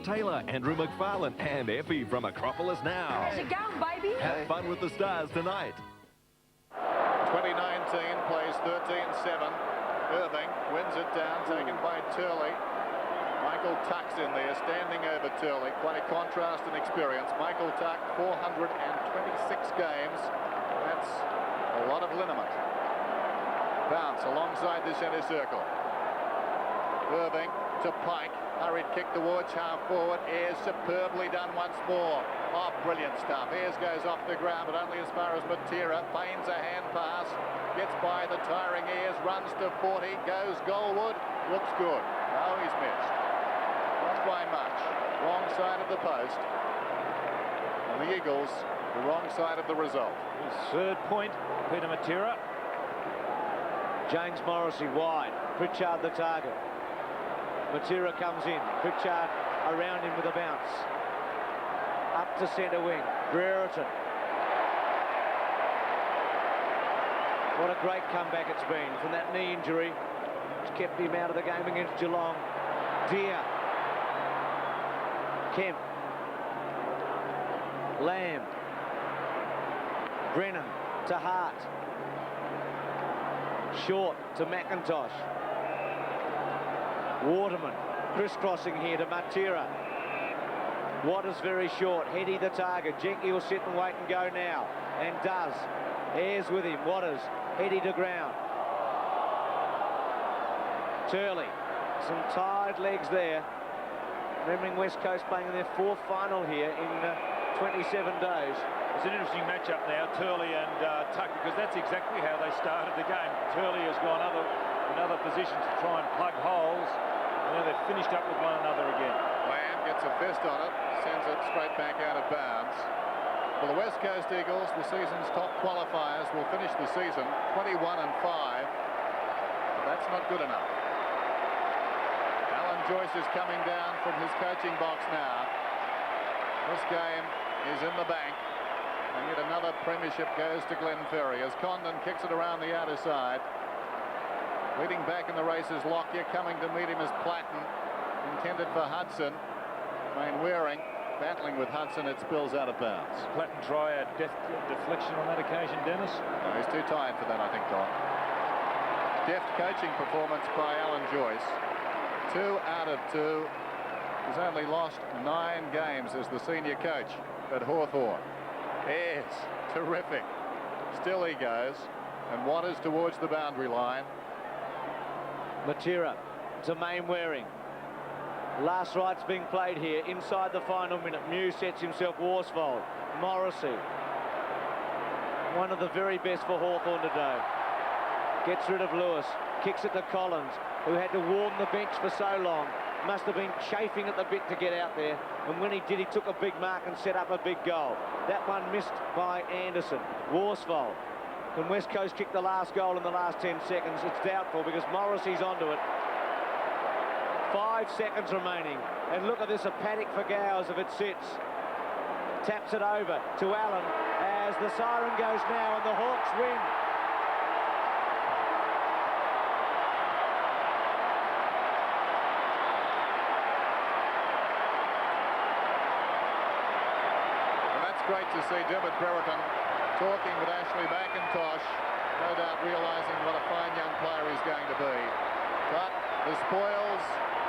Taylor, Andrew McFarlane and Effie from Acropolis now. How's it going, baby? Have fun with the Stars tonight. 2019 plays 13-7. Irving wins it down, taken by Turley. Michael Tuck's in there, standing over Turley. Quite a contrast in experience. Michael Tuck, 426 games. That's a lot of liniment. Bounce alongside the centre circle. Irving to Pike. Hurried kick towards half forward. Ayres superbly done once more. Oh, brilliant stuff. Ayres goes off the ground, but only as far as Matera. Feigns a hand pass. Gets by the tiring Ayres. Runs to 40. Goes goalward. Looks good. Oh, he's missed. Not by much. Wrong side of the post. And the Eagles, the wrong side of the result. His third point, Peter Matera. James Morrissey wide. Pritchard the target. Matera comes in. Pritchard around him with a bounce. Up to centre wing. Brereton. What a great comeback it's been from that knee injury, which kept him out of the game against Geelong. Deer. Kemp. Lamb. Brennan to Hart. Short to McIntosh. Waterman crisscrossing here to Matera. Waters very short. Heady the target. Jenky will sit and wait and go now, and does. Ayres with him. Waters. Heady to ground. Turley. Some tired legs there. Remembering West Coast playing in their fourth final here in 27 days. It's an interesting matchup now, Turley and Tuck, because that's exactly how they started the game. Turley has gone in other positions to try and plug holes, and now they've finished up with one another again. Lamb gets a fist on it, sends it straight back out of bounds. For the West Coast Eagles, the season's top qualifiers will finish the season 21-5. But that's not good enough. Alan Joyce is coming down from his coaching box now. This game is in the bank. And yet another premiership goes to Glenferrie as Condon kicks it around the outer side. Leading back in the race is Lockyer. Coming to meet him is Platten. Intended for Hudson. Wayne Waring battling with Hudson. It spills out of bounds. Platten try a deflection on that occasion, Dennis? No, he's too tired for that, I think, Don. Deft coaching performance by Alan Joyce. 2 out of 2. He's only lost 9 games as the senior coach at Hawthorn. Ayres, terrific. Still he goes. And Waters towards the boundary line. Matera to Main Waring. Last right's being played here inside the final minute. Mew sets himself Worsfold. Morrissey. One of the very best for Hawthorn today. Gets rid of Lewis. Kicks it to Collins, who had to warm the bench for so long. Must have been chafing at the bit to get out there, and when he did, he took a big mark and set up a big goal. That one missed by Anderson. Worsfold. Can West Coast kick the last goal in the last 10 seconds? It's doubtful because Morrissey's onto it. 5 seconds remaining, and look at this, a panic for Gowers if it sits. Taps it over to Allen as the siren goes now and the Hawks win. Great to see Dermot Brereton talking with Ashley McIntosh, no doubt realising what a fine young player he's going to be. But the spoils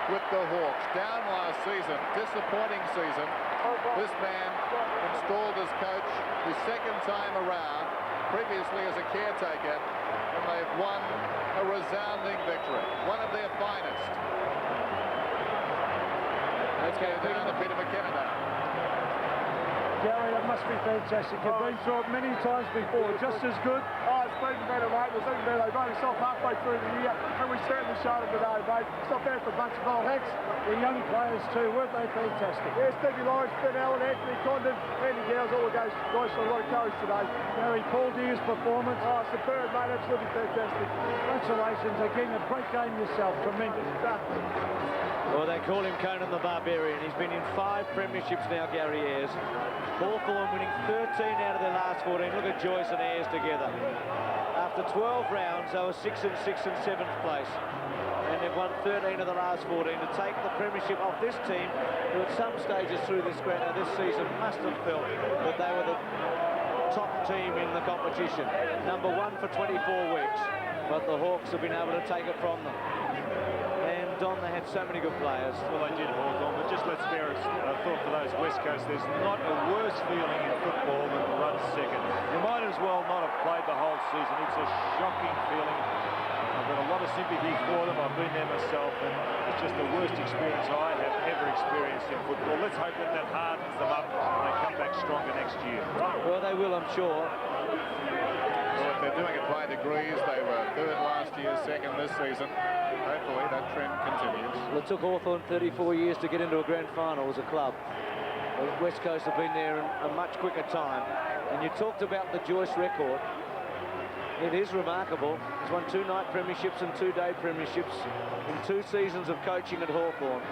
with the Hawks. Down last season, disappointing season. This man installed as coach his second time around, previously as a caretaker, and they've won a resounding victory. One of their finest. Let's go down to Peter McKenna now. Gary, that must be fantastic. You've been through it many times before. Just as good? Oh, it's been better, mate. It's been better. They made us off halfway through the year, and we certainly showed them today, mate. It's not bad for a bunch of old hacks. The young players too, weren't they fantastic? Yeah, Stevie Lawrence, Ben Allen, Anthony Condon, Andy Gowers, all the guys showed a lot of courage today. Gary, Paul Deer's performance. Oh, superb, mate. Absolutely fantastic. Congratulations again. A great game yourself. Tremendous. Well, they call him Conan the Barbarian. He's been in 5 premierships now, Gary Ayres. Hawthorn winning 13 out of their last 14. Look at Joyce and Ayres together. After 12 rounds, they were 6th and 7th place. And They've won 13 of the last 14 to take the premiership off this team, who at some stages through this season must have felt that they were the top team in the competition. Number one for 24 weeks, but the Hawks have been able to take it from them. And Don, they had so many good players. Well, they did, Hawthorn, but just let's spare a thought for those West Coast. There's not a worse feeling in football than to run second. You might as well not have played the whole season. It's a shocking feeling. I've got a lot of sympathy for them. I've been there myself, and it's just the worst experience I have ever experienced in football. Let's hope that that hardens them up and they come back stronger next year. Well, they will, I'm sure. Well, if they're doing it by degrees, they were third last year, second this season. Hopefully that trend continues. Well, it took Hawthorn 34 years to get into a grand final as a club. The West Coast have been there in a much quicker time. And you talked about the Joyce record. It is remarkable. He's won 2 night premierships and 2 day premierships in 2 seasons of coaching at Hawthorn.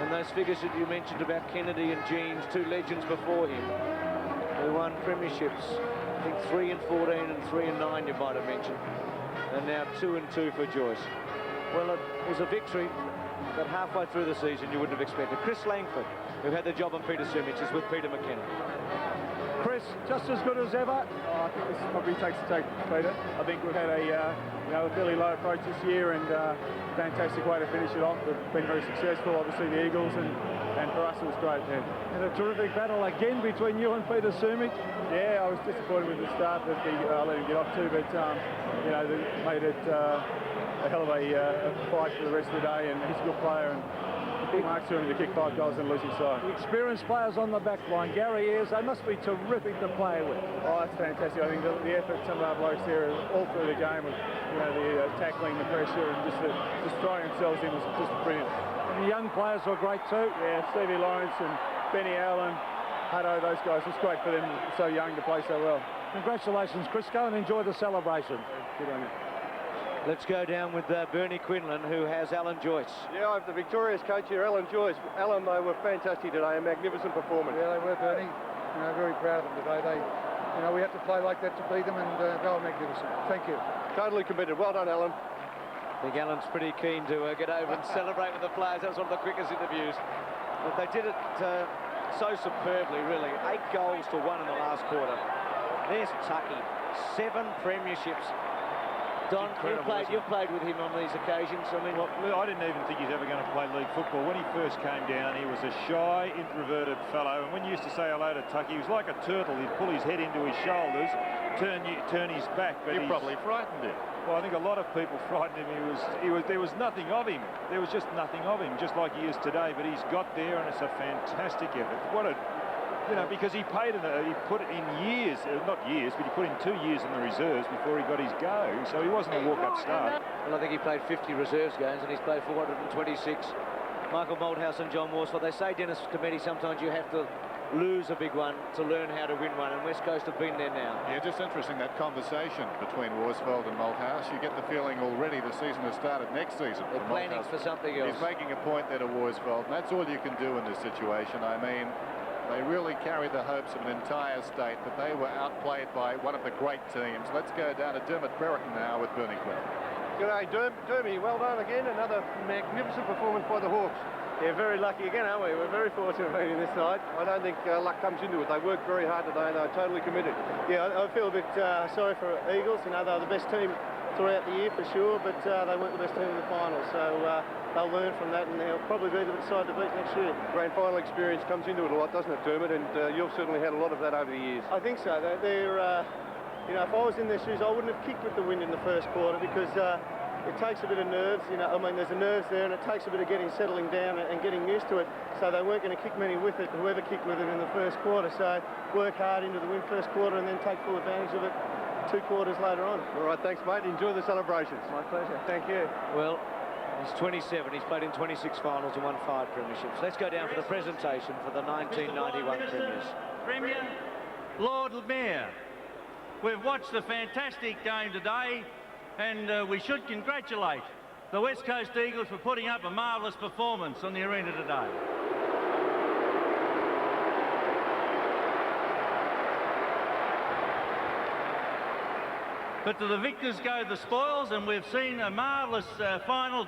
And those figures that you mentioned about Kennedy and Jeans, 2 legends before him, who won premierships, I think 3 and 14 and 3 and 9 you might have mentioned. And now 2 and 2 for Joyce. Well, it was a victory that halfway through the season you wouldn't have expected. Chris Langford, who had the job on Peter Sumich, is with Peter McKenna. Chris, just as good as ever. I think this probably takes the take, Peter. I think we've had a fairly low approach this year, and fantastic way to finish it off. We've been very successful, obviously the Eagles, and for us it was great. Yeah. And a terrific battle again between you and Peter Sumich. Yeah, I was disappointed with the start that I let him get off to, but they made it a hell of a fight for the rest of the day, and he's a good player. And big marks to him to kick 5 goals in the losing side. Experienced players on the back line. Gary Ayres, they must be terrific to play with. Oh, that's fantastic. I think the effort some of our blokes here all through the game with the tackling, the pressure, and just throwing themselves in was just brilliant. And the young players were great too. Yeah, Stevie Lawrence and Benny Allen, Hutto, those guys. It's great for them, so young, to play so well. Congratulations, Chris. Go and enjoy the celebration. Good on you. Let's go down with Bernie Quinlan, who has Alan Joyce. Yeah, I have the victorious coach here, Alan Joyce. Alan, they were fantastic today, a magnificent performance. Yeah, they were, Bernie. Very proud of them today. We have to play like that to beat them, and they were magnificent. Thank you. Totally committed. Well done, Alan. I think Alan's pretty keen to get over and celebrate with the players. That was one of the quickest interviews. But they did it so superbly, really. 8 goals to 1 in the last quarter. There's Tucky. 7 premierships. Don, you've played with him on these occasions. I mean, well, I didn't even think he's ever going to play league football. When he first came down, he was a shy, introverted fellow. And when you used to say hello to Tucky, he was like a turtle. He'd pull his head into his shoulders, turn his back. But you probably frightened him. Well, I think a lot of people frightened him. There was nothing of him. There was just nothing of him, just like he is today. But he's got there, and it's a fantastic effort. What a because he put in years, not years, but he put in 2 years in the reserves before he got his go, so he wasn't a walk-up start. Well, I think he played 50 reserves games, and he's played 426. Michael Malthouse and John Worsfold, they say, Dennis Cometti, sometimes you have to lose a big one to learn how to win one, and West Coast have been there now. Yeah, just interesting, that conversation between Worsfold and Malthouse. You get the feeling already the season has started next season. They're planning for something else. He's making a point there to Worsfold, and that's all you can do in this situation. I mean, they really carried the hopes of an entire state, but they were outplayed by one of the great teams. Let's go down to Dermot Brereton now with Bernie Quinn. G'day, Dermy. Well done again. Another magnificent performance by the Hawks. Yeah, very lucky again, aren't we? We're very fortunate being in this side. I don't think luck comes into it. They worked very hard today, and they're totally committed. Yeah, I feel a bit sorry for Eagles. They're the best team throughout the year for sure, but they weren't the best team in the final. So they'll learn from that, and they'll probably be the side to beat next year. Grand final experience comes into it a lot, doesn't it, Dermot? And you've certainly had a lot of that over the years. I think so. They're if I was in their shoes, I wouldn't have kicked with the wind in the first quarter, because it takes a bit of nerves. There's a nerves there, and it takes a bit of settling down and getting used to it. So they weren't going to kick many with it, whoever kicked with it in the first quarter. So work hard into the win first quarter, and then take full advantage of it 2 quarters later on. All right, thanks, mate. Enjoy the celebrations. My pleasure. Thank you. Well, he's 27. He's played in 26 finals and won 5 premierships. Let's go down for the presentation for the 1991 Premiers. Premier, Lord Mayor, we've watched a fantastic game today, and we should congratulate the West Coast Eagles for putting up a marvellous performance on the arena today. but to the victors go the spoils, and we've seen a marvellous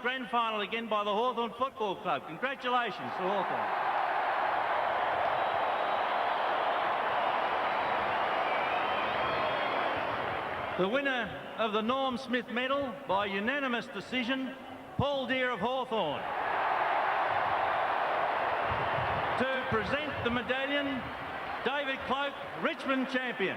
grand final again by the Hawthorn Football Club. Congratulations to Hawthorn. The winner of the Norm Smith Medal by unanimous decision, Paul Deere of Hawthorn. To present the medallion, David Cloak, Richmond champion.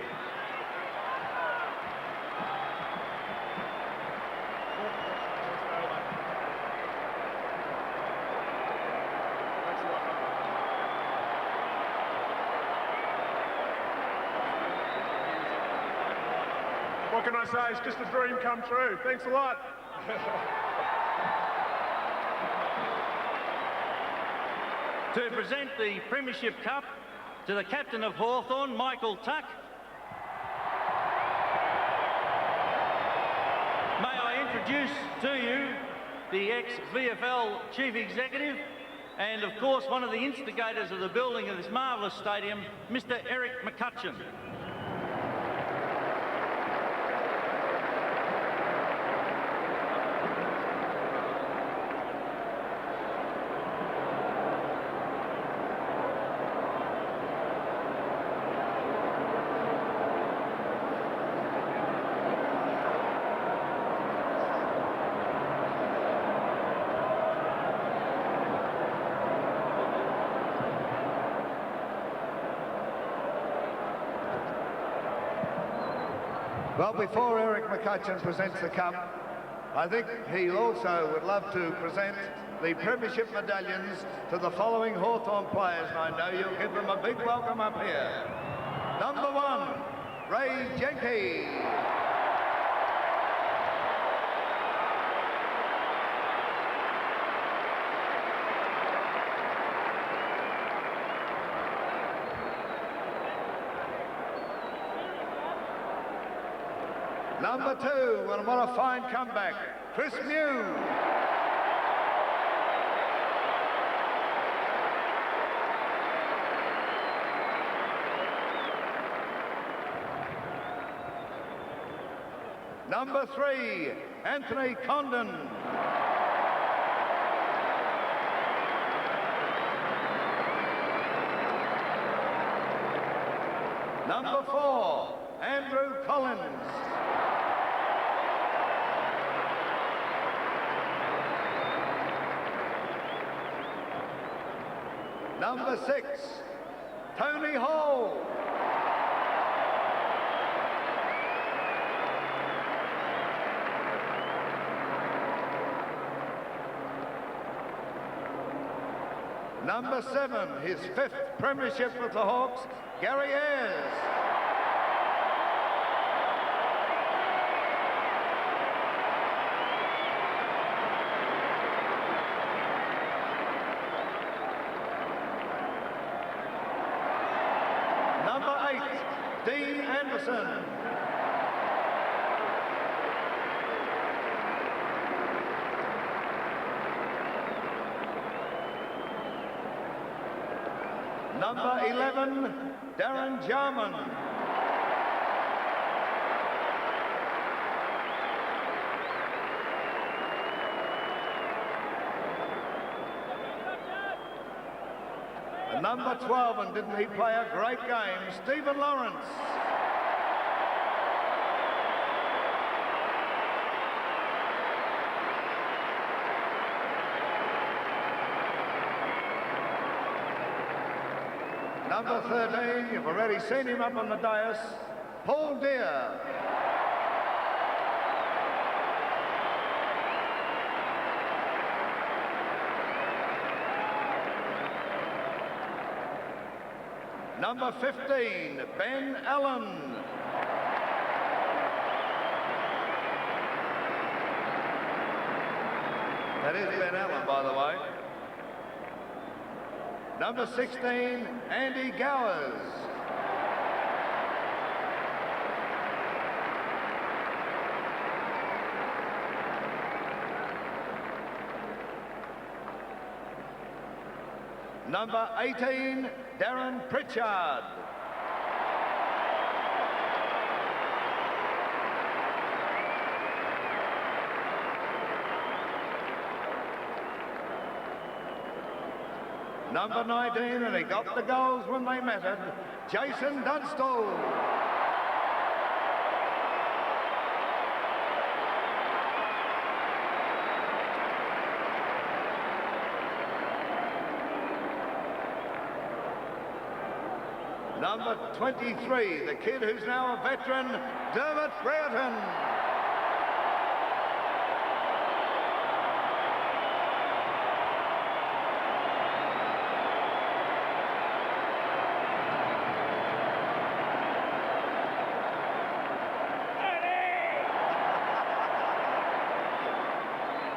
What can I say? It's just a dream come true. Thanks a lot. To present the Premiership Cup to the captain of Hawthorn, Michael Tuck. May I introduce to you the ex-VFL Chief Executive and, of course, one of the instigators of the building of this marvellous stadium, Mr. Eric McCutcheon. Well, before Eric McCutcheon presents the cup, I think he also would love to present the Premiership medallions to the following Hawthorn players, and I know you'll give them a big welcome up here. Number 1, Ray Jenke. Number 2, and what a fine comeback, Chris Mew. Number 3, Anthony Condon. Number 4, Andrew Collins. Number 6, Tony Hall. Number 7, his 5th premiership with the Hawks, Gary Ayres. Number 8, Dean Anderson. Number 11, Darren Jarman. And number 12, and didn't he play a great game, Stephen Lawrence. Number 13, you've already seen him up on the dais, Paul Deere. Number 15, Ben Allen. That is Ben Allen, by the way. Number 16, Andy Gowers. Number 18, Darren Pritchard. Number 19, and he got the goals when they mattered, Jason Dunstall. Number 23, the kid who's now a veteran, Dermot Brereton.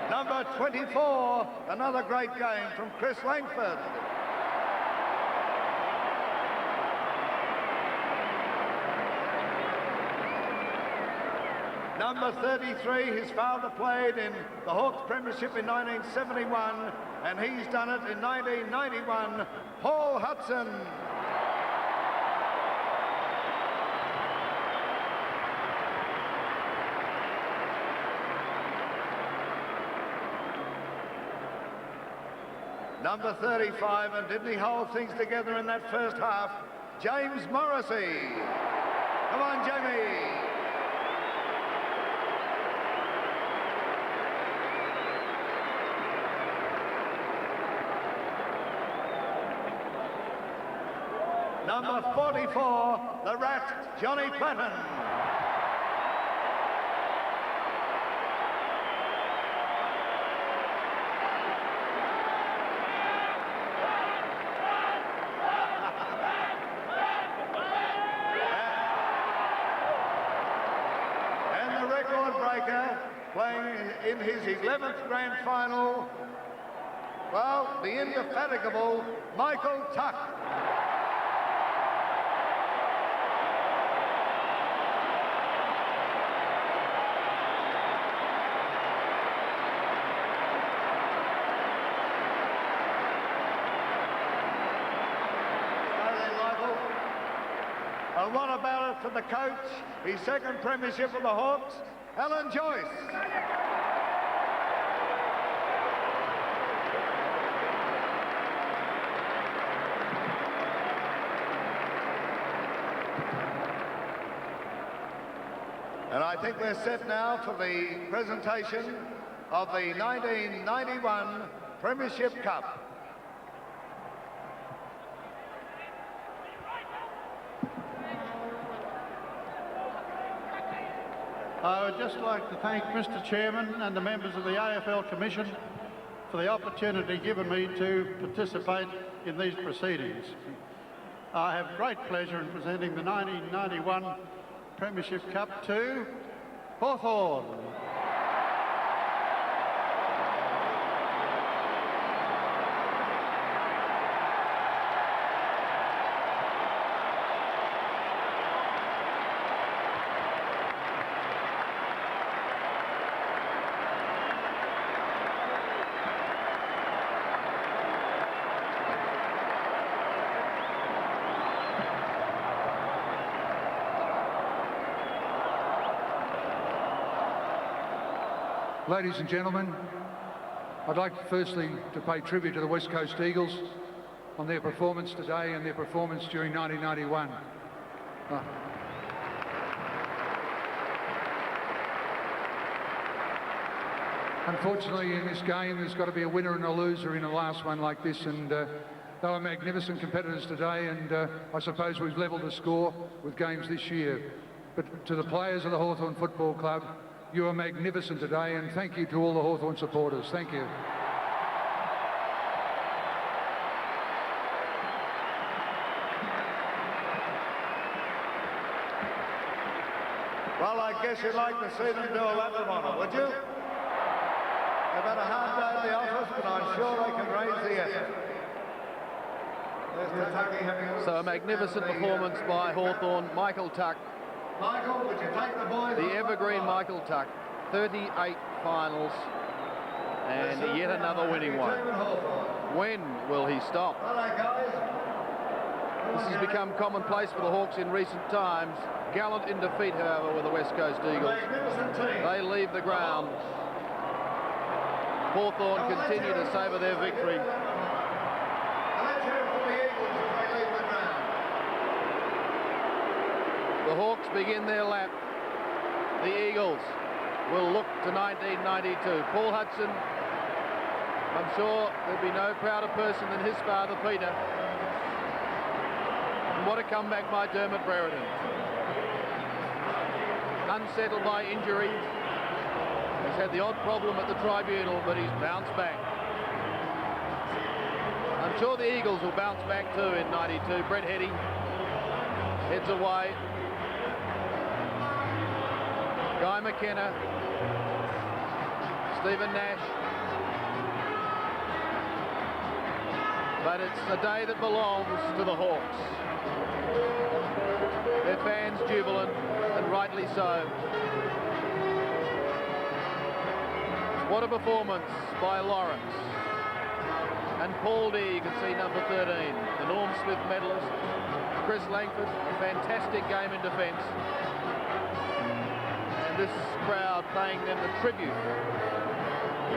Number 24, another great game from Chris Langford. Number 33, his father played in the Hawks Premiership in 1971, and he's done it in 1991, Paul Hudson. Number 35, and didn't he hold things together in that first half, James Morrissey. Come on, Jamie. Number 44, the Rat, Johnny Platten. And the record breaker, playing in his 11th grand final, well, the indefatigable Michael Tuck. And what about it for the coach, his second premiership of the Hawks, Alan Joyce. And I think we're set now for the presentation of the 1991 Premiership Cup. I would just like to thank Mr. Chairman and the members of the AFL Commission for the opportunity given me to participate in these proceedings. I have great pleasure in presenting the 1991 Premiership Cup to Hawthorn. Ladies and gentlemen, I'd like firstly to pay tribute to the West Coast Eagles on their performance today and their performance during 1991. Unfortunately, in this game, there's got to be a winner and a loser in the last one like this, and they were magnificent competitors today, and I suppose we've levelled the score with games this year. But to the players of the Hawthorn Football Club, you are magnificent today, and thank you to all the Hawthorn supporters. Thank you. Well, I guess you'd like to see them do a lap of honour, would you? They've had a hard day at the office, but I'm sure they can raise the effort. There's Kentucky having So a magnificent performance by Hawthorn. Michael Tuck. Michael, would you take the boys? The evergreen Michael Tuck. 38 finals and yet another winning one. When will he stop? This has become commonplace for the Hawks in recent times. Gallant in defeat, however, with the West Coast Eagles. They leave the ground. Hawthorn continue to savour their victory. the Hawks begin their lap, the Eagles will look to 1992. Paul Hudson, I'm sure there'd be no prouder person than his father, Peter. And what a comeback by Dermot Brereton. Unsettled by injury. He's had the odd problem at the tribunal, but he's bounced back. I'm sure the Eagles will bounce back too in 92. Brett Heady heads away. Guy McKenna, Stephen Nash. But it's a day that belongs to the Hawks. Their fans jubilant, and rightly so. What a performance by Lawrence. And Paul D, you can see number 13, the Norm Smith medalist. Chris Langford, a fantastic game in defence. And this crowd paying them the tribute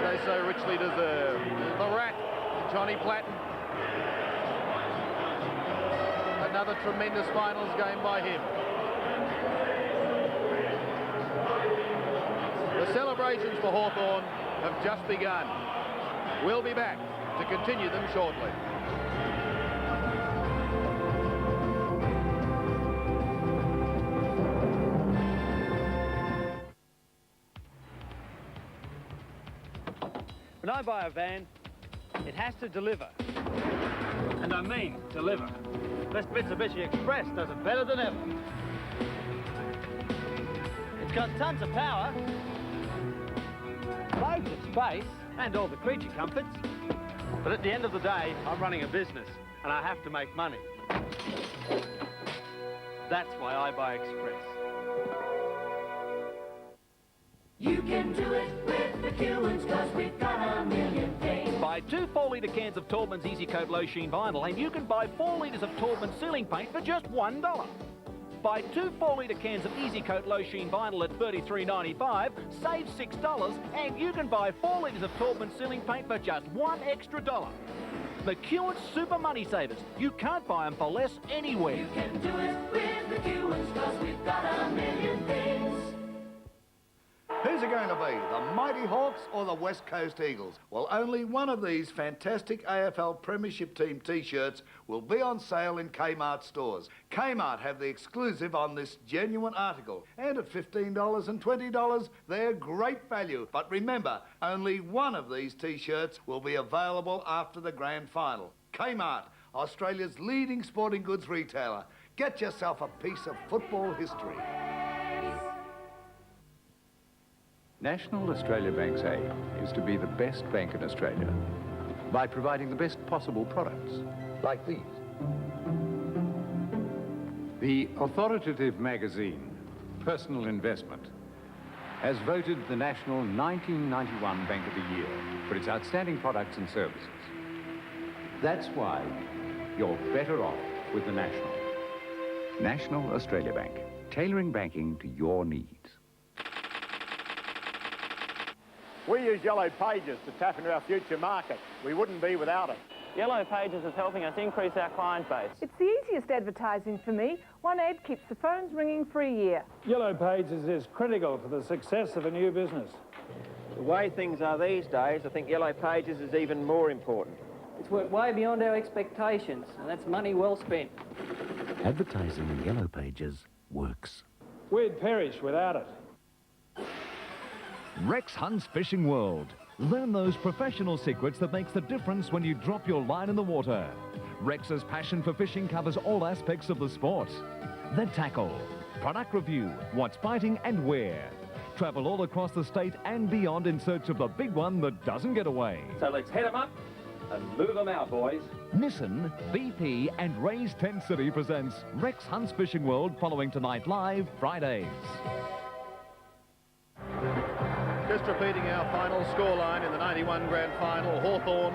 they so richly deserve. The Rat, Johnny Platten. Another tremendous finals game by him. The celebrations for Hawthorn have just begun. We'll be back to continue them shortly. When I buy a van, it has to deliver. And I mean deliver. This Mitsubishi Express does it better than ever. It's got tons of power, loads of space, and all the creature comforts. But at the end of the day, I'm running a business, and I have to make money. That's why I buy Express. You can do it with the Kewans, 'cause we've got a million things. Buy 2 4-litre cans of Taubman's Easy Coat Low Sheen Vinyl and you can buy 4 litres of Taubman ceiling paint for just $1. Buy 2 4-litre cans of Easy Coat Low Sheen Vinyl at $33.95, save $6, and you can buy 4 litres of Taubman ceiling paint for just $1 extra. The Kewans Super Money Savers. You can't buy them for less anywhere. You can do it with the Kewans, 'cause we've got a million things. Who's it going to be, the Mighty Hawks or the West Coast Eagles? Well, only one of these fantastic AFL Premiership team T-shirts will be on sale in Kmart stores. Kmart have the exclusive on this genuine article, and at $15 and $20, they're great value. But remember, only one of these T-shirts will be available after the grand final. Kmart, Australia's leading sporting goods retailer. Get yourself a piece of football history. National Australia Bank's aim is to be the best bank in Australia by providing the best possible products, like these. The authoritative magazine, Personal Investment, has voted the National 1991 Bank of the Year for its outstanding products and services. That's why you're better off with the National. National Australia Bank, tailoring banking to your needs. We use Yellow Pages to tap into our future market. We wouldn't be without it. Yellow Pages is helping us increase our client base. It's the easiest advertising for me. One ad keeps the phones ringing for a year. Yellow Pages is critical for the success of a new business. The way things are these days, I think Yellow Pages is even more important. It's worked way beyond our expectations, and that's money well spent. Advertising in Yellow Pages works. We'd perish without it. Rex Hunt's Fishing World. Learn those professional secrets that makes the difference when you drop your line in the water. Rex's passion for fishing covers all aspects of the sport. The tackle, product review, what's biting and where. Travel all across the state and beyond in search of the big one that doesn't get away. So let's head them up and move them out, boys. Nissan, BP and Ray's Tent City presents Rex Hunt's Fishing World following tonight live Fridays. Just repeating our final scoreline in the 91 grand final. Hawthorn,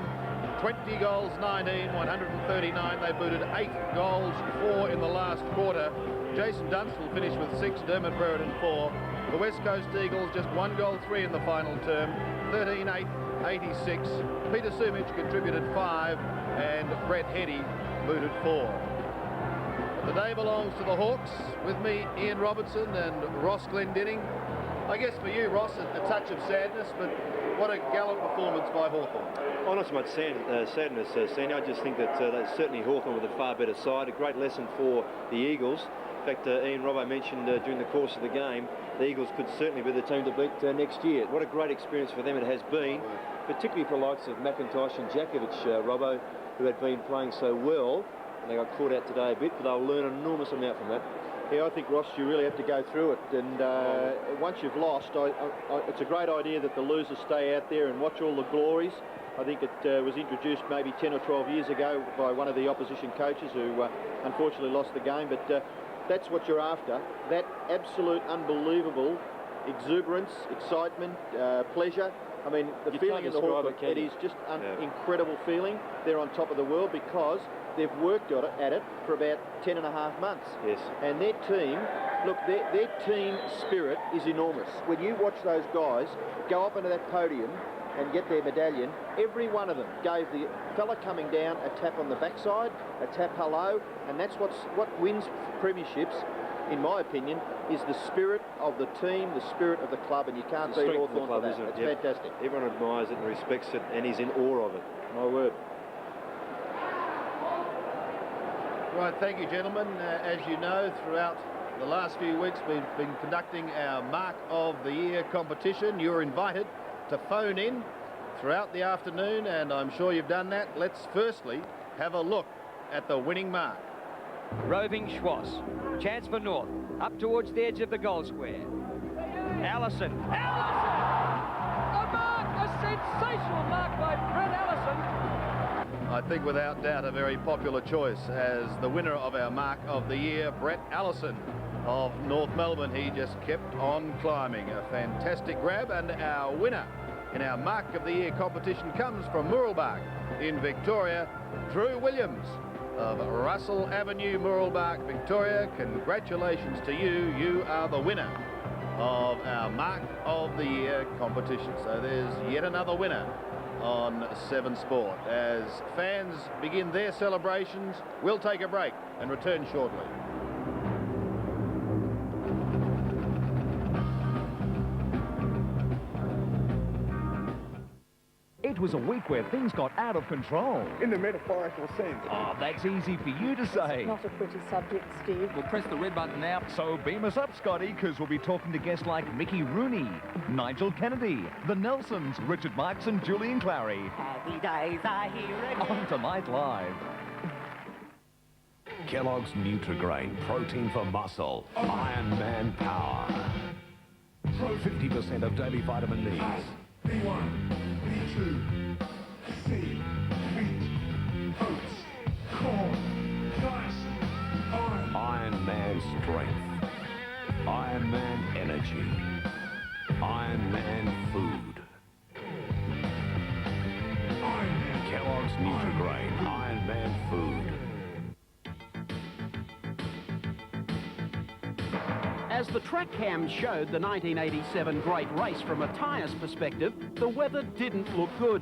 20 goals, 19, 139. They booted 8 goals, 4 in the last quarter. Jason Dunstall finished with 6, Dermot Brereton 4. The West Coast Eagles just 1 goal, 3 in the final term, 13-8, 86. Peter Sumich contributed 5 and Brett Heady booted 4. The day belongs to the Hawks. With me, Ian Robertson and Ross Glendinning. I guess for you, Ross, a touch of sadness, but what a gallant performance by Hawthorn. Oh, not so much sadness, Senior. I just think that certainly Hawthorn with a far better side. A great lesson for the Eagles. In fact, Ian Robbo mentioned during the course of the game, the Eagles could certainly be the team to beat next year. What a great experience for them it has been, particularly for the likes of McIntosh and Jakovic, Robbo, who had been playing so well. And they got caught out today a bit, but they'll learn an enormous amount from that. Yeah, I think, Ross, you really have to go through it. And once you've lost, it's a great idea that the losers stay out there and watch all the glories. I think it was introduced maybe 10 or 12 years ago by one of the opposition coaches who unfortunately lost the game. But that's what you're after. That absolute unbelievable exuberance, excitement, pleasure. I mean, the feeling in the Hawthorn, it is just an incredible feeling. They're on top of the world because they've worked at it for about 10.5 months. Yes. And their team, look, their team spirit is enormous. When you watch those guys go up onto that podium and get their medallion, every one of them gave the fella coming down a tap on the backside, a tap hello, and that's what wins premierships, in my opinion, is the spirit of the team, the spirit of the club, and you can't beat Hawthorn for that. It's fantastic. Everyone admires it and respects it, and is in awe of it. My word. Right, thank you, gentlemen. As you know, throughout the last few weeks, we've been conducting our Mark of the Year competition. You're invited to phone in throughout the afternoon, and I'm sure you've done that. Let's firstly have a look at the winning mark. Roving Schwass. Chance for North. Up towards the edge of the goal square. Allison. A mark! A sensational mark by Brett Allison. I think without doubt a very popular choice as the winner of our Mark of the Year, Brett Allison of North Melbourne. He just kept on climbing. A fantastic grab, and our winner in our Mark of the Year competition comes from Mooralbark in Victoria, Drew Williams of Russell Avenue, Mooralbark, Victoria. Congratulations to you. You are the winner of our Mark of the Year competition. So there's yet another winner on 7 Sport. As fans begin their celebrations, we'll take a break and return shortly. It was a week where things got out of control. In the metaphorical sense. Oh, that's easy for you to say. Not a pretty subject, Steve. We'll press the red button now. So beam us up, Scotty, because we'll be talking to guests like Mickey Rooney, Nigel Kennedy, the Nelsons, Richard Marks and Julian Clary. Happy days are here again. On Tonight Live. Kellogg's Nutrigrain, protein for muscle, Iron Man power. 50% of daily vitamin needs. B1, B2, C, wheat, oats, corn, rice, iron. Iron Man strength. Iron Man energy. Iron Man food. Iron Man. Kellogg's Nutrigrain, Iron Man food. As the track cam showed the 1987 Great Race from a tyres perspective, the weather didn't look good.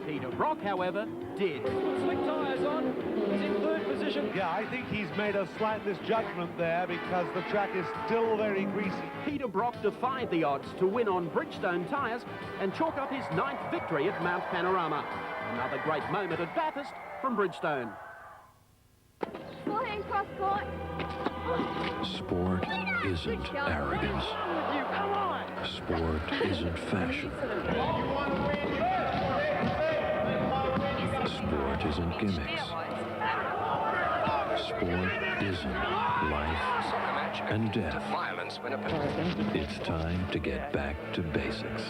Peter Brock, however, did. Slick tyres on. He's in third position. Yeah, I think he's made a slight misjudgment there because the track is still very greasy. Peter Brock defied the odds to win on Bridgestone tyres and chalk up his 9th victory at Mount Panorama. Another great moment at Bathurst from Bridgestone. Forehand cross court. Sport isn't arrogance. Sport isn't fashion. Sport isn't gimmicks. Sport isn't life and death. It's time to get back to basics.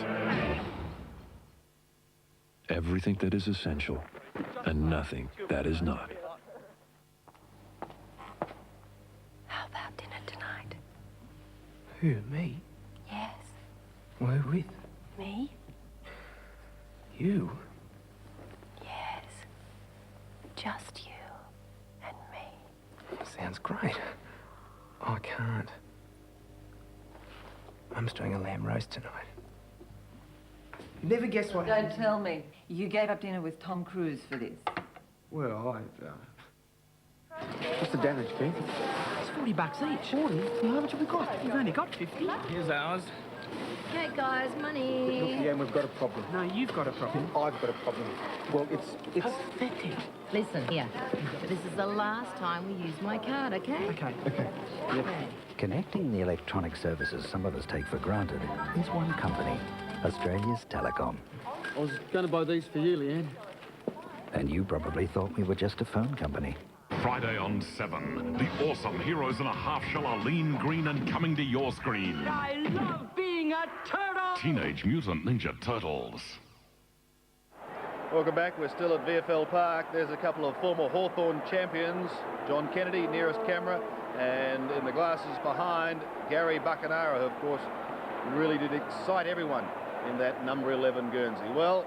Everything that is essential and nothing that is not. How about dinner tonight? Who, me? Yes. Where with? Me? You? Yes. Just you and me. Sounds great. I can't. Mum's doing a lamb roast tonight. You never guess what Don't tell me. You gave up dinner with Tom Cruise for this. Well, What's the damage, Keith? It's $40 each. 40? Well, how much have we got? We've only got 50. Here's ours. Okay, guys, money. Look, Leanne, we've got a problem. No, you've got a problem. I've got a problem. Well, it's... Pathetic. Listen, here. This is the last time we use my card, okay? Okay. Yep. Connecting the electronic services some of us take for granted is one company, Australia's Telecom. I was going to buy these for you, Leanne. And you probably thought we were just a phone company. Friday on 7, the awesome Heroes in a Half Shell are lean green and coming to your screen. I love being a turtle! Teenage Mutant Ninja Turtles. Welcome back. We're still at VFL Park. There's a couple of former Hawthorn champions. John Kennedy, nearest camera, and in the glasses behind, Gary Buckenara, who, of course, really did excite everyone in that number 11 Guernsey. Well,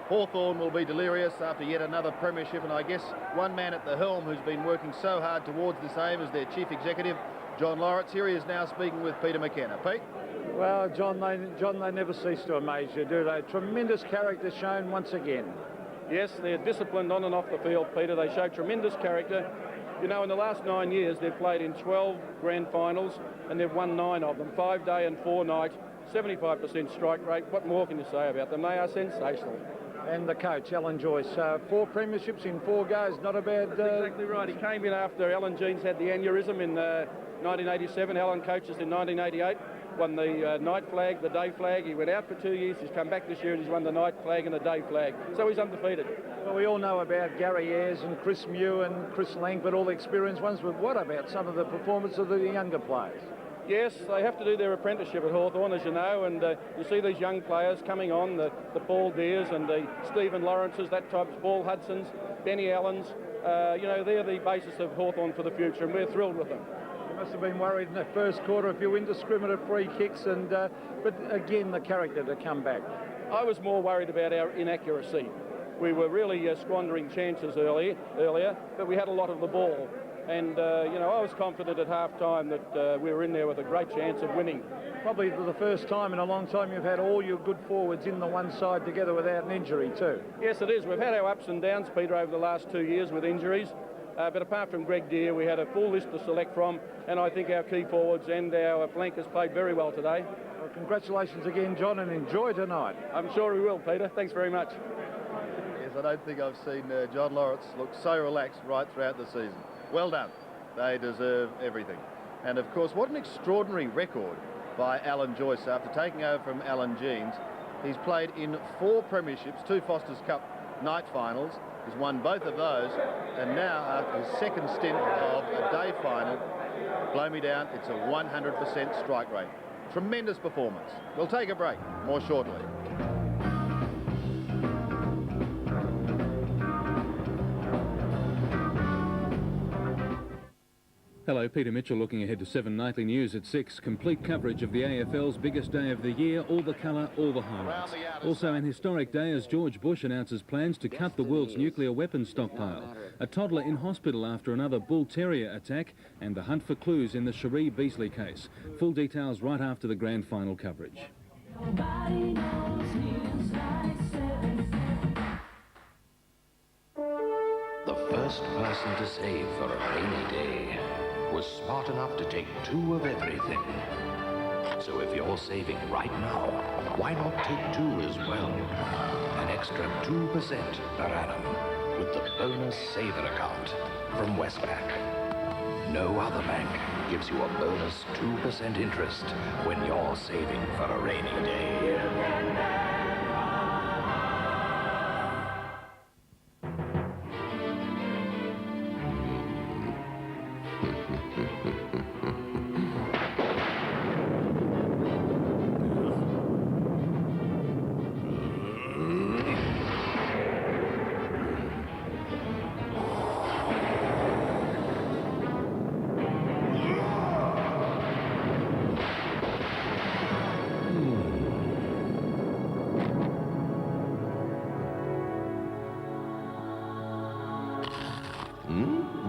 Hawthorn will be delirious after yet another premiership, and I guess one man at the helm who's been working so hard towards this aim is their chief executive, John Lawrence. Here he is now speaking with Peter McKenna. Pete? Well, John, they never cease to amaze you, do they? Tremendous character shown once again. Yes, they're disciplined on and off the field, Peter. They show tremendous character. You know, in the last 9 years, they've played in 12 grand finals, and they've won 9 of them, 5-day and 4-night, 75% strike rate. What more can you say about them? They are sensational. And the coach, Alan Joyce, 4 premierships in 4 goes, not a bad... That's exactly right. He came in after Alan Jeans had the aneurysm in 1987. Alan coaches in 1988, won the night flag, the day flag. He went out for 2 years. He's come back this year and he's won the night flag and the day flag. So he's undefeated. Well, we all know about Gary Ayres and Chris Mew and Chris Langford, all the experienced ones, but what about some of the performance of the younger players? Yes, they have to do their apprenticeship at Hawthorn, as you know, and you see these young players coming on, the Paul Deers and the Stephen Lawrences, that type, Paul Hudsons, Benny Allens. You know, they're the basis of Hawthorn for the future, and we're thrilled with them. You must have been worried in the first quarter, a few indiscriminate free kicks, and but again, the character to come back. I was more worried about our inaccuracy. We were really squandering chances earlier, but we had a lot of the ball. And, you know, I was confident at half-time that we were in there with a great chance of winning. Probably for the first time in a long time you've had all your good forwards in the one side together without an injury too. Yes, it is. We've had our ups and downs, Peter, over the last 2 years with injuries. But apart from Greg Deere, we had a full list to select from, and I think our key forwards and our flankers played very well today. Well, congratulations again, John, and enjoy tonight. I'm sure we will, Peter. Thanks very much. Yes, I don't think I've seen John Lawrence look so relaxed right throughout the season. Well done. They deserve everything. And of course, what an extraordinary record by Alan Joyce. After taking over from Alan Jeans, he's played in 4 premierships, 2 Foster's Cup night finals. He's won both of those, and now after his second stint of a day final, blow me down, it's a 100% strike rate. Tremendous performance. We'll take a break. More shortly. Hello, Peter Mitchell looking ahead to 7 nightly news at 6. Complete coverage of the AFL's biggest day of the year, all the colour, all the highlights. Also an historic day as George Bush announces plans to cut the world's nuclear weapons stockpile. A toddler in hospital after another bull terrier attack, and the hunt for clues in the Cherie Beasley case. Full details right after the grand final coverage. The first person to save for a rainy day was smart enough to take 2 of everything. So if you're saving right now, why not take 2 as well? An extra 2% per annum with the bonus saver account from Westpac. No other bank gives you a bonus 2% interest when you're saving for a rainy day.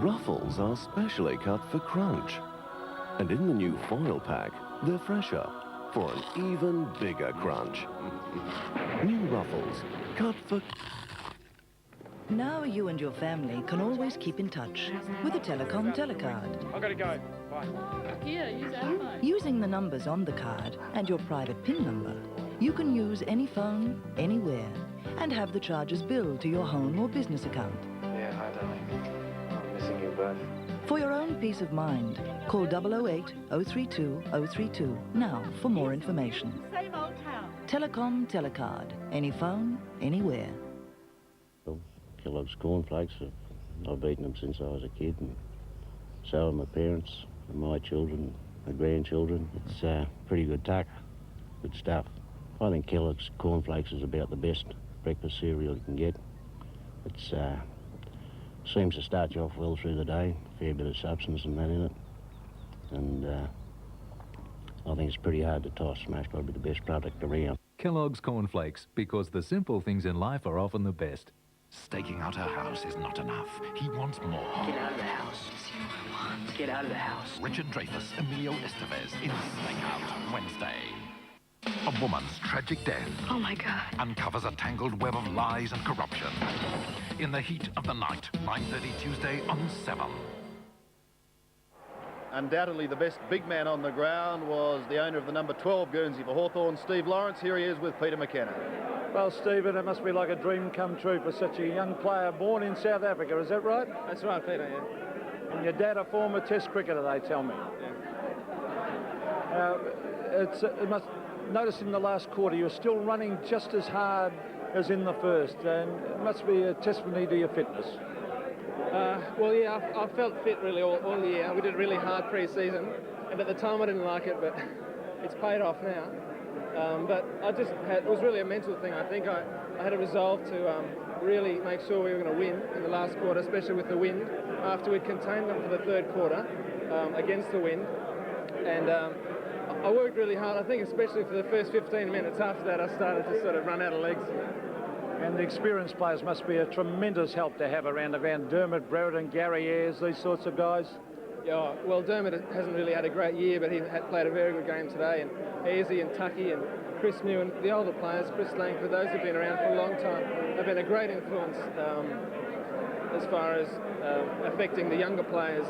Ruffles are specially cut for crunch. And in the new foil pack, they're fresher for an even bigger crunch. New Ruffles, cut for... Now you and your family can always keep in touch with a Telecom Telecard. I've got to go. Bye. Yeah, use our phone. Using the numbers on the card and your private PIN number, you can use any phone, anywhere, and have the charges billed to your home or business account. Yeah, hi, darling. I'm missing you both. For your own peace of mind, call 008 032 032 now for more information. Same old town. Telecom Telecard. Any phone, anywhere. Kellogg's cornflakes, I've eaten them since I was a kid, and so have my parents, and my children, my grandchildren. It's pretty good tuck, good stuff. I think Kellogg's cornflakes is about the best breakfast cereal you can get. It's seems to start you off well through the day, a fair bit of substance and that in it, and I think it's pretty hard to toss. Most probably the best product around. Kellogg's cornflakes, because the simple things in life are often the best. Staking out her house is not enough. He wants more. Get out of the house. See what I want. Get out of the house. Richard Dreyfuss, Emilio Estevez in Stakeout, Wednesday. A woman's tragic death. Oh, my God. Uncovers a tangled web of lies and corruption. In the heat of the night, 9:30 Tuesday on 7. Undoubtedly the best big man on the ground was the owner of the number 12 Guernsey for Hawthorn, Steve Lawrence. Here he is with Peter McKenna. Well, Stephen, it must be like a dream come true for such a young player born in South Africa, is that right? That's right, Peter, yeah. And your dad a former Test cricketer, they tell me. Yeah. It must notice in the last quarter you're still running just as hard as in the first, and it must be a testimony to your fitness. Well, yeah, I felt fit really all year. We did really hard pre-season, and at the time I didn't like it, but it's paid off now. But it was really a mental thing. I think I had a resolve to really make sure we were going to win in the last quarter, especially with the wind, after we'd contained them for the third quarter against the wind. And I worked really hard, I think, especially for the first 15 minutes. After that, I started to sort of run out of legs. And the experienced players must be a tremendous help to have around the ground. Dermot, Brereton, Gary Ayres, these sorts of guys. Yeah, well, Dermot hasn't really had a great year, but he played a very good game today. And Ayresy and Tucky and Chris Mew and the older players, Chris Langford, those have been around for a long time, have been a great influence as far as affecting the younger players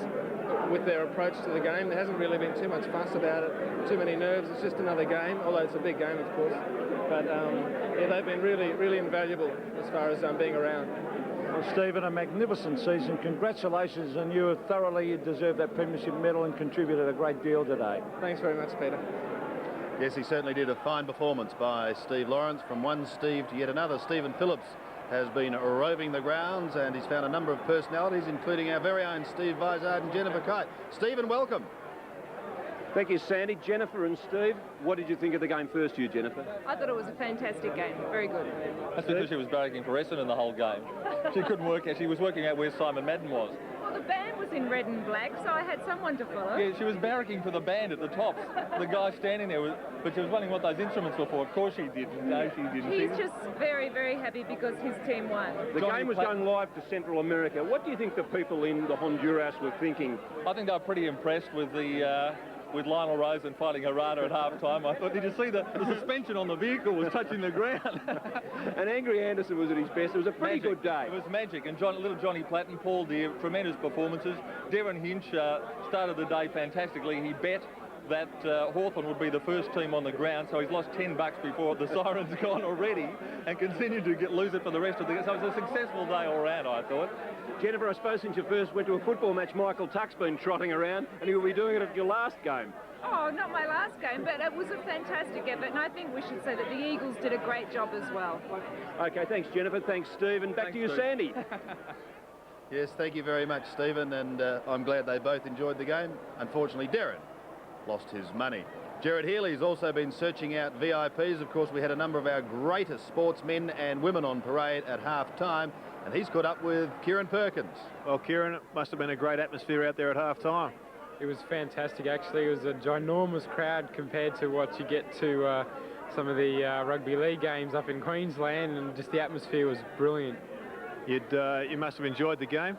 with their approach to the game. There hasn't really been too much fuss about it, too many nerves. It's just another game, although it's a big game, of course. But yeah, they've been really, really invaluable as far as being around. Well, Stephen, a magnificent season. Congratulations, and you have thoroughly deserved that Premiership medal and contributed a great deal today. Thanks very much, Peter. Yes, he certainly did. A fine performance by Steve Lawrence. From one Steve to yet another, Stephen Phillips has been roving the grounds, and he's found a number of personalities, including our very own Steve Vizard and Jennifer Kite. Stephen, welcome. Thank you, Sandy. Jennifer and Steve, what did you think of the game first, you, Jennifer? I thought it was a fantastic game. Very good. That's because she was barracking for Essendon the whole game. She couldn't work out. She was working out where Simon Madden was. Well, the band was in red and black, so I had someone to follow. Yeah, she was barracking for the band at the top. The guy standing there, but she was wondering what those instruments were for. Of course she did. No, she didn't. He's just very, very happy because his team won. The game was going live to Central America. What do you think the people in the Honduras were thinking? I think they were pretty impressed with the... with Lionel Rosen fighting Harada at half-time. I thought, did you see the suspension on the vehicle was touching the ground? And Angry Anderson was at his best. It was a pretty good day. It was magic. And little Johnny Platt and Paul Deere, tremendous performances. Darren Hinch started the day fantastically. He bet that Hawthorn would be the first team on the ground, so he's lost $10 before the siren's gone already and continued to lose it for the rest of the game. So it was a successful day all round, I thought. Jennifer, I suppose since you first went to a football match, Michael Tuck's been trotting around, and he'll be doing it at your last game. Oh, not my last game, but it was a fantastic effort, and I think we should say that the Eagles did a great job as well. OK, thanks, Jennifer. Thanks, Steve. And back to you, Steve. Sandy. Yes, thank you very much, Stephen, and I'm glad they both enjoyed the game. Unfortunately, Darren lost his money. Gerard Healy's also been searching out VIPs. Of course, we had a number of our greatest sportsmen and women on parade at half-time, and he's caught up with Kieran Perkins. Well, Kieran, it must have been a great atmosphere out there at half-time. It was fantastic, actually. It was a ginormous crowd compared to what you get to some of the rugby league games up in Queensland, and just the atmosphere was brilliant. You must have enjoyed the game?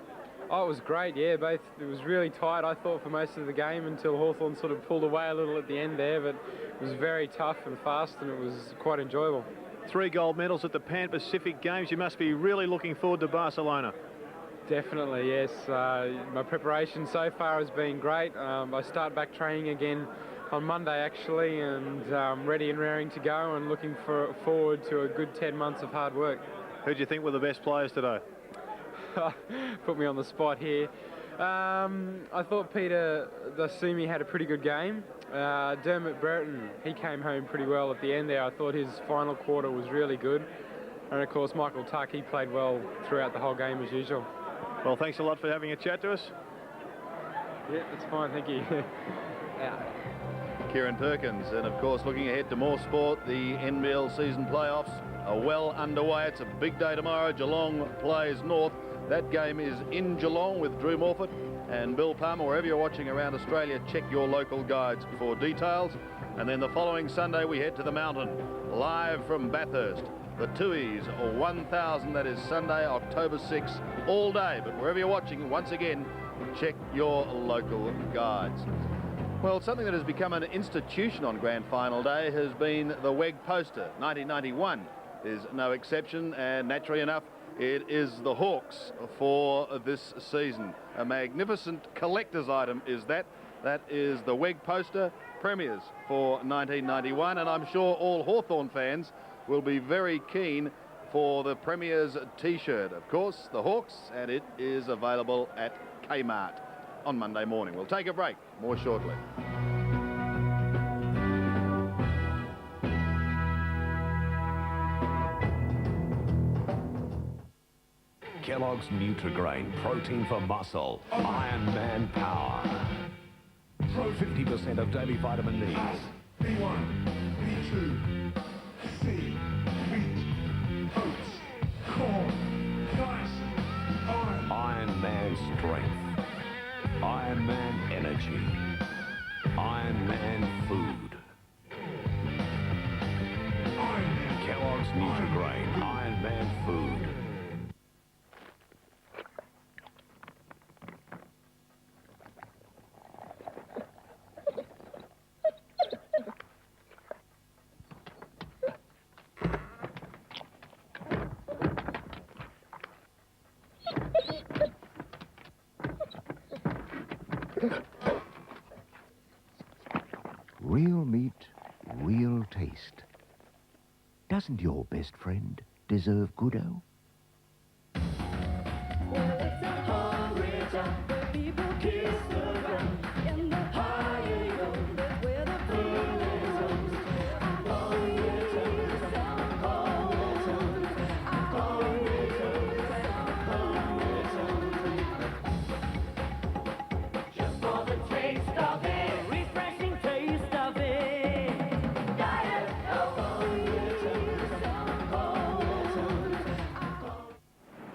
Oh, it was great, yeah. It was really tight, I thought, for most of the game until Hawthorn sort of pulled away a little at the end there, but it was very tough and fast, and it was quite enjoyable. 3 gold medals at the Pan Pacific Games. You must be really looking forward to Barcelona. Definitely, yes. My preparation so far has been great. I start back training again on Monday, actually, and ready and raring to go and looking forward to a good 10 months of hard work. Who do you think were the best players today? Put me on the spot here. I thought Peter Dasumi had a pretty good game. Dermot Brereton, he came home pretty well at the end there. I thought his final quarter was really good. And of course, Michael Tuck, he played well throughout the whole game as usual. Well, thanks a lot for having a chat to us. Yeah, that's fine, thank you. Kieran Perkins, and of course looking ahead to more sport, the NBL season playoffs are well underway. It's a big day tomorrow. Geelong plays North. That game is in Geelong with Drew Morfitt and Bill Palmer. Wherever you're watching around Australia, check your local guides for details. And then the following Sunday we head to the mountain, live from Bathurst. The Tuies 1000, that is Sunday, October 6th, all day. But wherever you're watching, once again, check your local guides. Well, something that has become an institution on Grand Final Day has been the WEG poster. 1991 is no exception, and naturally enough, it is the Hawks for this season. A magnificent collector's item is that. That is the WEG poster, Premiers for 1991, and I'm sure all Hawthorn fans will be very keen for the Premiers t-shirt. Of course, the Hawks, and it is available at Kmart on Monday morning. We'll take a break. More shortly. Kellogg's Nutrigrain, protein for muscle, Iron Man power. 50% of daily vitamin needs. B1, B2, C, wheat, oats, corn, niacin, Iron Man strength. Iron Man energy. Iron Man food. Kellogg's Nutrigrain, Iron Man food. Real meat, real taste. Doesn't your best friend deserve Goodo?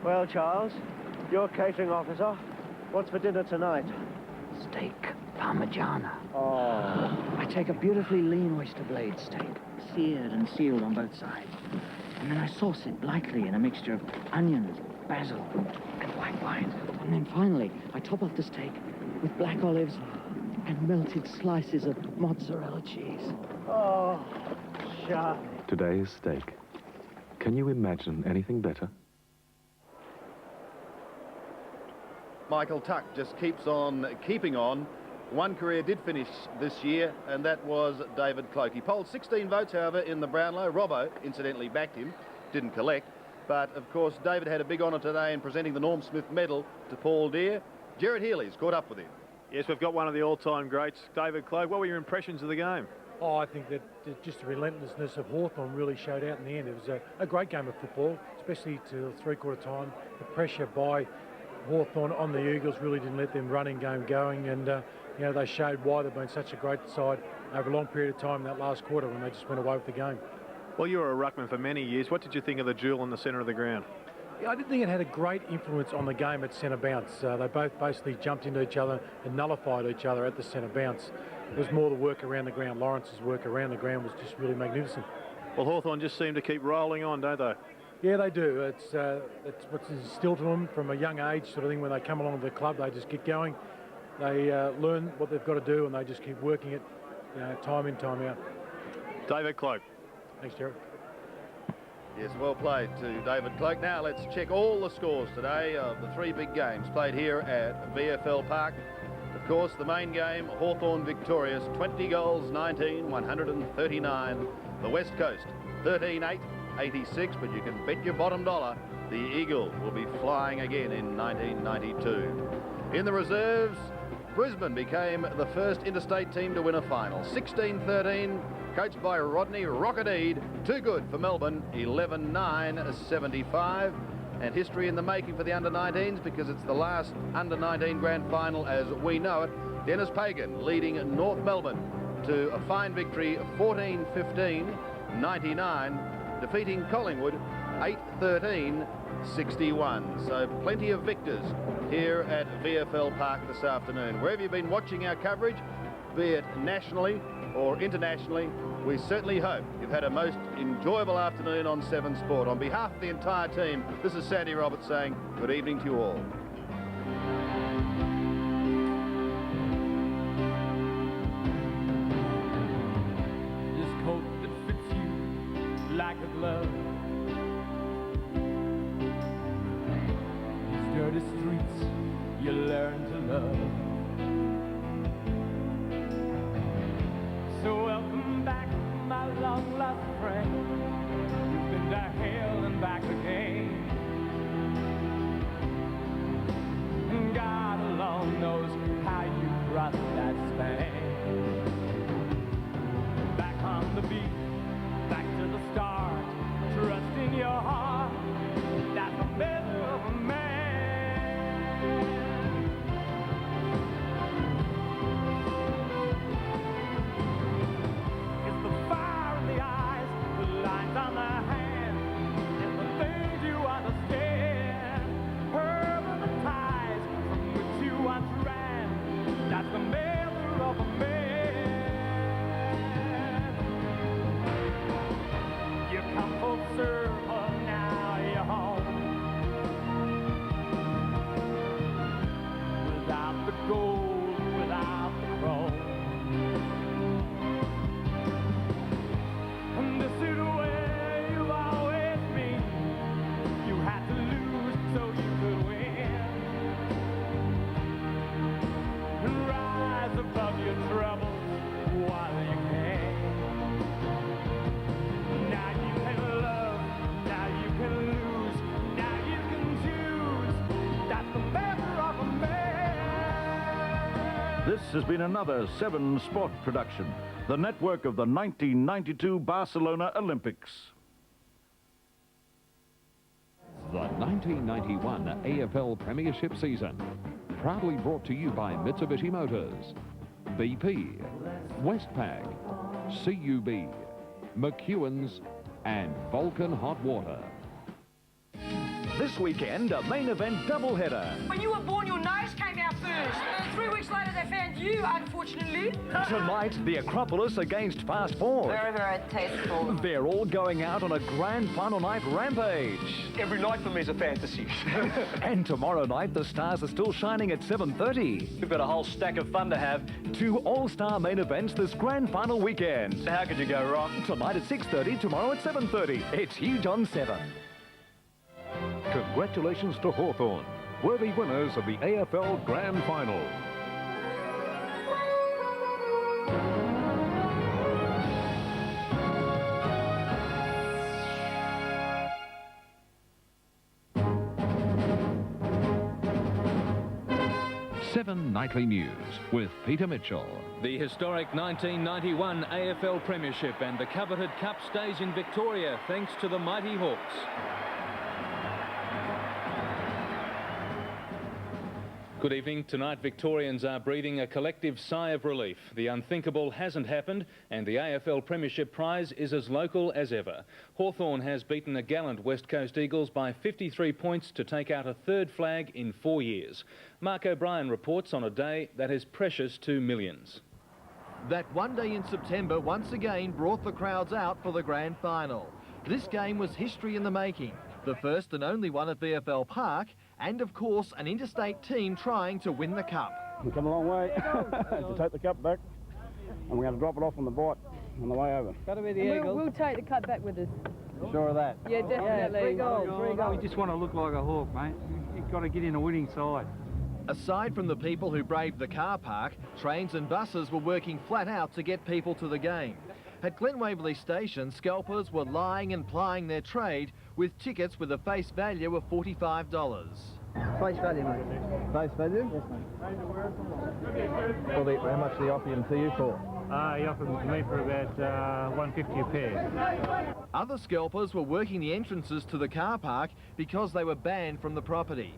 Well, Charles, you're catering officer. What's for dinner tonight? Steak Parmigiana. Oh. I take a beautifully lean oyster blade steak, seared and sealed on both sides. And then I sauce it lightly in a mixture of onions, basil, and white wine. And then finally, I top off the steak with black olives and melted slices of mozzarella cheese. Oh, Charlie. Today's steak. Can you imagine anything better? Michael Tuck just keeps on keeping on. One career did finish this year, and that was David Cloke. He polled 16 votes, however, in the Brownlow. Robbo, incidentally, backed him, didn't collect. But, of course, David had a big honour today in presenting the Norm Smith Medal to Paul Deere. Gerard Healy's caught up with him. Yes, we've got one of the all-time greats, David Cloke. What were your impressions of the game? Oh, I think that just the relentlessness of Hawthorn really showed out in the end. It was a great game of football, especially to three-quarter time. The pressure by Hawthorn on the Eagles really didn't let them running game going, and you know, they showed why they've been such a great side over a long period of time in that last quarter when they just went away with the game. Well, you were a ruckman for many years. What did you think of the duel in the centre of the ground? Yeah, I didn't think it had a great influence on the game at centre bounce. They both basically jumped into each other and nullified each other at the centre bounce. It was more the work around the ground. Lawrence's work around the ground was just really magnificent. Well, Hawthorn just seem to keep rolling on, don't they? Yeah, they do. It's what's instilled to them from a young age, sort of thing. When they come along to the club, they just get going. They learn what they've got to do, and they just keep working it, you know, time in, time out. David Cloke. Thanks, Gerard. Yes, well played to David Cloak. Now let's check all the scores today of the three big games played here at VFL Park. Of course, the main game, Hawthorn victorious, 20 goals, 19, 139. The West Coast, 13-8, 86, but you can bet your bottom dollar the Eagle will be flying again in 1992. In the reserves, Brisbane became the first interstate team to win a final, 16-13, coached by Rodney Rockadeed. Too good for Melbourne, 11-9, 75. And history in the making for the under-19s because it's the last under-19 grand final as we know it. Dennis Pagan leading North Melbourne to a fine victory, 14-15, 99, defeating Collingwood 8-13, 61. So plenty of victors here at VFL Park this afternoon. Wherever you've been watching our coverage, be it nationally or internationally, we certainly hope you've had a most enjoyable afternoon on 7 Sport. On behalf of the entire team, this is Sandy Roberts saying good evening to you all. This coat that fits you like a glove, these dirty streets you learn to love. So welcome back, my long lost friend. You've been to hell and back again. And God alone knows how you crossed that span. Back on the beat, back to the start. Trust in your heart, that's the measure of a man. On the hand, and the things you understand, hurt the ties from which you once ran, that's the measure of a man. You come full circle, now you're home, without the gold, without the chrome. And this is where so you could win. And rise above your troubles while you can. Now you can love, now you can lose, now you can choose. That's the measure of a man. This has been another 7 Sport production, the network of the 1992 Barcelona Olympics. The 1991 AFL Premiership season, proudly brought to you by Mitsubishi Motors, BP, Westpac, CUB, McEwen's and Vulcan Hot Water. This weekend, a main event doubleheader. When you were born, your nose came out first. 3 weeks later, they found you, unfortunately. Tonight, the Acropolis against Fast Forward. Very, very tasteful. They're all going out on a grand final night rampage. Every night for me is a fantasy. And tomorrow night, the stars are still shining at 7:30. We've got a whole stack of fun to have. 2 all-star main events this grand final weekend. So how could you go wrong? Tonight at 6:30, tomorrow at 7:30. It's huge on 7. Congratulations to Hawthorn, worthy winners of the AFL Grand Final. Seven Nightly News with Peter Mitchell. The historic 1991 AFL Premiership and the coveted Cup stays in Victoria thanks to the mighty Hawks. Good evening. Tonight, Victorians are breathing a collective sigh of relief. The unthinkable hasn't happened, and the AFL Premiership prize is as local as ever. Hawthorn has beaten the gallant West Coast Eagles by 53 points to take out a 3rd flag in 4 years. Mark O'Brien reports on a day that is precious to millions. That one day in September once again brought the crowds out for the grand final. This game was history in the making, the first and only one at VFL Park, and of course an interstate team trying to win the cup. We've come a long way to take the cup back, and we're going to drop it off on the bite on the way over. Got to be the Eagles. We'll take the cup back with us. Sure of that? Yeah, definitely. Three goals. We just want to look like a Hawk, mate. You've got to get in a winning side. Aside from the people who braved the car park, trains and buses were working flat out to get people to the game. At Glen Waverley Station, scalpers were lying and plying their trade with tickets with a face value of $45. Face value, mate. Face value? Yes, mate. How much do they offer them to you for? He offered them to me for about $1.50 a pair. Other scalpers were working the entrances to the car park because they were banned from the property.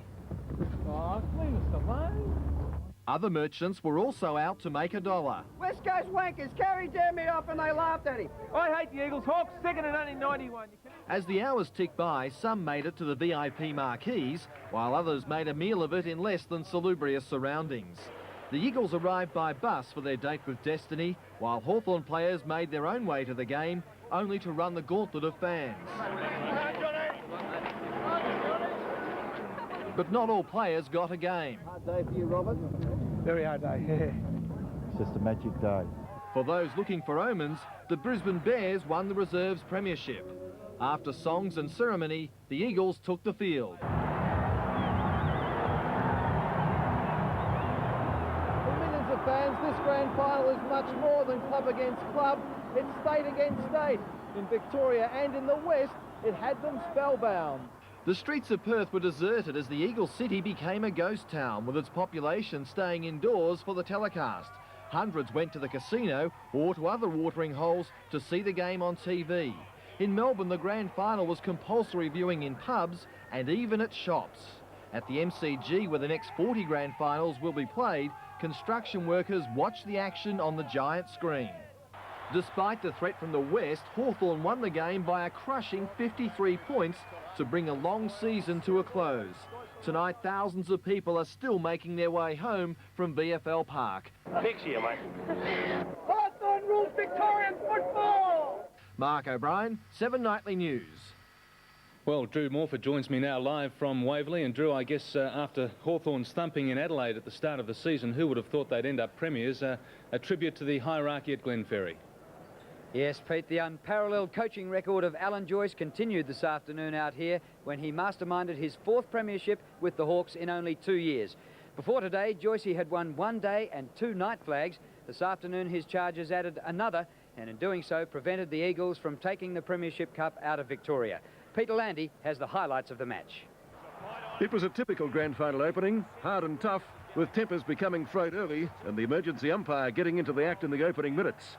Oh, leave us alone. Other merchants were also out to make $1. West Coast wankers carried Dermot off and they laughed at him. I hate the Eagles. Hawks second and only 91. As the hours ticked by, some made it to the VIP marquees, while others made a meal of it in less than salubrious surroundings. The Eagles arrived by bus for their date with destiny, while Hawthorn players made their own way to the game, only to run the gauntlet of fans. But not all players got a game. Hard day for you, Robert? Very hard day, yeah. It's just a magic day. For those looking for omens, the Brisbane Bears won the Reserves Premiership. After songs and ceremony, the Eagles took the field. For millions of fans, this grand final is much more than club against club. It's state against state. In Victoria and in the West, it had them spellbound. The streets of Perth were deserted as the Eagle City became a ghost town, with its population staying indoors for the telecast. Hundreds went to the casino or to other watering holes to see the game on TV. In Melbourne, the grand final was compulsory viewing in pubs and even at shops. At the MCG, where the next 40 grand finals will be played, construction workers watched the action on the giant screen. Despite the threat from the West, Hawthorn won the game by a crushing 53 points to bring a long season to a close. Tonight, thousands of people are still making their way home from VFL Park. Fix you, mate. Hawthorn rules Victorian football! Mark O'Brien, 7 Nightly News. Well, Drew Morford joins me now live from Waverley. And Drew, I guess after Hawthorn's thumping in Adelaide at the start of the season, who would have thought they'd end up premiers? A tribute to the hierarchy at Glenferrie. Yes, Pete, the unparalleled coaching record of Alan Joyce continued this afternoon out here when he masterminded his 4th premiership with the Hawks in only 2 years. Before today, Joyce had won 1 day and 2 night flags. This afternoon, his charges added another, and in doing so, prevented the Eagles from taking the Premiership Cup out of Victoria. Peter Landy has the highlights of the match. It was a typical grand final opening, hard and tough, with tempers becoming frayed early and the emergency umpire getting into the act in the opening minutes.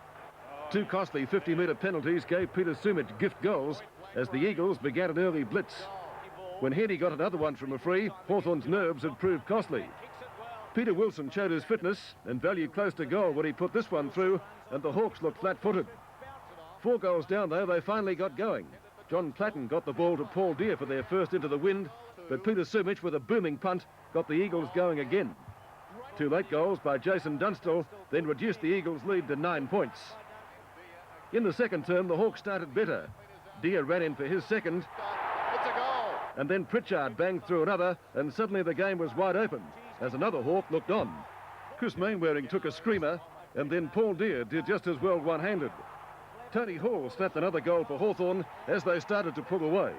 2 costly 50-metre penalties gave Peter Sumich gift goals as the Eagles began an early blitz. When Heady got another one from a free, Hawthorn's nerves had proved costly. Peter Wilson showed his fitness and value close to goal when he put this one through, and the Hawks looked flat-footed. 4 goals down, though, they finally got going. John Platten got the ball to Paul Deere for their first into the wind, but Peter Sumich, with a booming punt, got the Eagles going again. 2 late goals by Jason Dunstall then reduced the Eagles' lead to 9 points. In the second term, the Hawks started better. Deere ran in for his second. It's a goal. And then Pritchard banged through another, and suddenly the game was wide open as another Hawk looked on. Chris Mainwaring took a screamer, and then Paul Deere did just as well one-handed. Tony Hall snapped another goal for Hawthorn as they started to pull away.